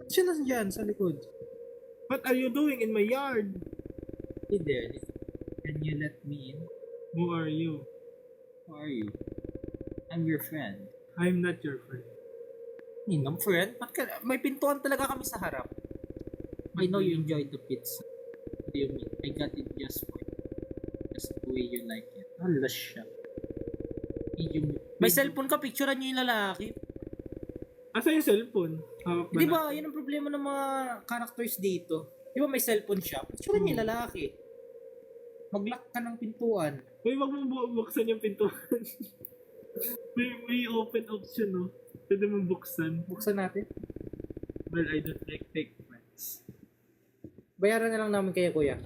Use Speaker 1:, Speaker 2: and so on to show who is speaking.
Speaker 1: Siya nandiyan sa likod.
Speaker 2: What are you doing in my yard?
Speaker 1: Hey there, can you let me in?
Speaker 2: Who are you?
Speaker 1: Who are you? I'm your friend.
Speaker 2: I'm not your friend.
Speaker 1: Ninong friend? May pintuan talaga kami sa harap. I know you enjoyed the pizza. What do you mean? I got it just for you. Just the way you like it. Alas siya. May cellphone ka, picturean niyo yung lalaki.
Speaker 2: Asa yung cellphone? Hawak ba
Speaker 1: Di ba,
Speaker 2: natin?
Speaker 1: yun ang problema ng mga characters dito. Di ba may cellphone siya? Picturean niyo yung lalaki. Mag-lock ka ng pintuan.
Speaker 2: Uy, wag mo buksan yung pintuan. may open option, no? Pwede mo buksan.
Speaker 1: Buksan natin.
Speaker 2: Well, I don't like fake friends.
Speaker 1: Bayaran na lang namin kayo, kuya.